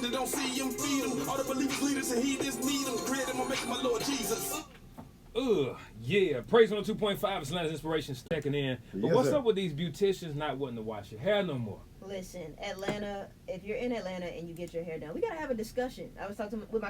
nation that don't see him, feed him. All the believers, leaders, and heathens need him. Create him, make him my Lord Jesus. Yeah. Praise 102.5 is Atlanta's Inspiration checking in. But Yes, what's sir. up with these beauticians not wanting to wash your hair no more? Listen, Atlanta, if you're in Atlanta and you get your hair done, we gotta have a discussion. I was talking with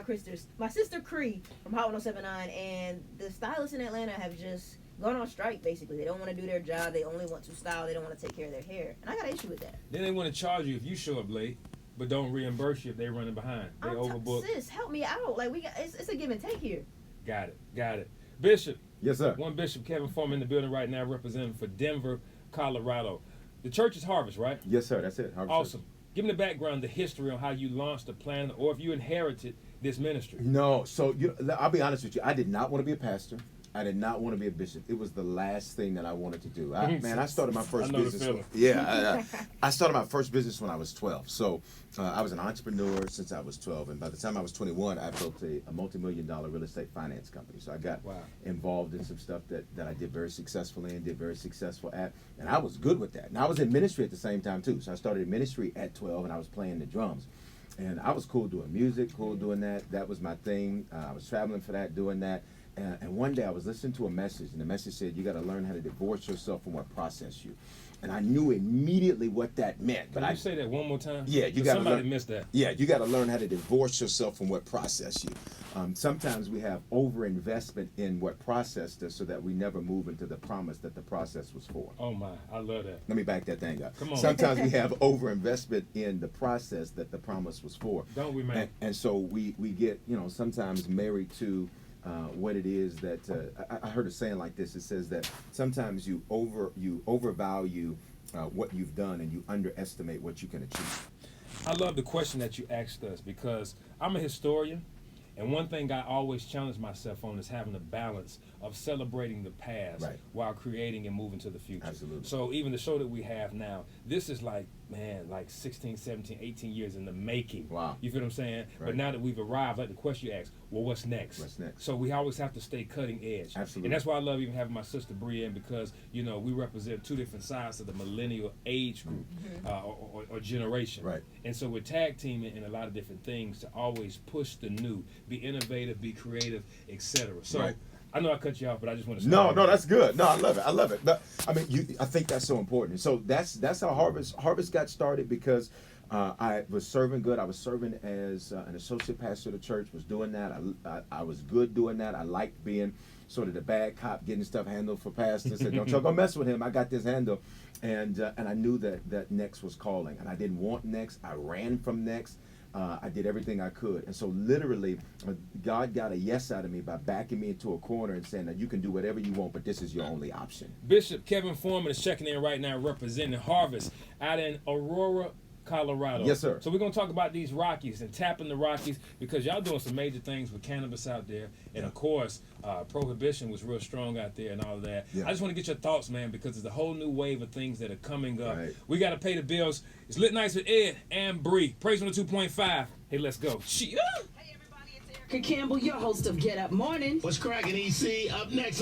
my sister Cree from Hot 1079, and the stylists in Atlanta have just gone on strike, basically. They don't want to do their job. They only want to style. They don't want to take care of their hair. And I got an issue with that. Then they want to charge you if you show up late, but don't reimburse you if they're running behind. They overbook. Sis, help me out. Like, it's a give and take here. Got it. Bishop. Yes, sir. One Bishop Kevin Foreman in the building right now, representing for Denver, Colorado. The church is Harvest, right? Yes, sir. That's it. Harvest Awesome. Give me the background, the history on how you launched the plan, or if you inherited this ministry. No, so I'll be honest with you. I did not want to be a pastor. I did not want to be a bishop. It was the last thing that I wanted to do. I started my first I know the business. feeling. Yeah, I started my first business when I was 12. So I was an entrepreneur since I was 12, and by the time I was 21, I built a multi-million-dollar real estate finance company. So I got involved in some stuff that I did very successfully and did very successful at, and I was good with that. And I was in ministry at the same time too. So I started in ministry at 12, and I was playing the drums. And I was cool doing music, cool doing that. That was my thing. I was traveling for that, doing that. And one day I was listening to a message, and the message said, you got to learn how to divorce yourself from what processed you. And I knew immediately what that meant. Can you say that one more time? Yeah, you got to somebody missed that. Yeah, you got to learn how to divorce yourself from what processed you. Sometimes we have overinvestment in what processed us so that we never move into the promise that the process was for. Oh my, I love that. Let me back that thing up. Come on. Sometimes we have overinvestment in the process that the promise was for. Don't we, man? And so we get, sometimes married to what it is that I heard a saying like this. It says that sometimes you overvalue what you've done and you underestimate what you can achieve. I love the question that you asked us because I'm a historian, and one thing I always challenge myself on is having a balance of celebrating the past while creating and moving to the future. Absolutely. So even the show that we have now, this is like 16, 17, 18 years in the making. Wow. You feel what I'm saying? Right. But now that we've arrived, like the question you asked, well, what's next? What's next? So we always have to stay cutting edge. Absolutely. And that's why I love even having my sister Brienne because, we represent two different sides of the millennial age group or generation. Right. And so we're tag teaming in a lot of different things to always push the new, be innovative, be creative, etc. So I know I cut you off, but I just want to No, that's good. No, I love it. But I mean, I think that's so important. So that's how Harvest got started because I was serving good. I was serving as an associate pastor of the church. Was doing that. I was good doing that. I liked being sort of the bad cop, getting stuff handled for pastors. Said, don't y'all go mess with him. I got this handle. And I knew that Next was calling, and I didn't want Next. I ran from Next. I did everything I could. And so literally, God got a yes out of me by backing me into a corner and saying that you can do whatever you want, but this is your only option. Bishop Kevin Foreman is checking in right now representing Harvest out in Aurora, Colorado. Yes, sir. So we're going to talk about these Rockies and tapping the Rockies because y'all doing some major things with cannabis out there. And, of course, prohibition was real strong out there and all of that. Yeah. I just want to get your thoughts, man, because there's a whole new wave of things that are coming up. Right. We got to pay the bills. It's Lit Nights with Ed and Bree. Praise 102.5. Hey, let's go. Hey, everybody, it's Erica Campbell, your host of Get Up Morning. What's cracking, EC? Up next.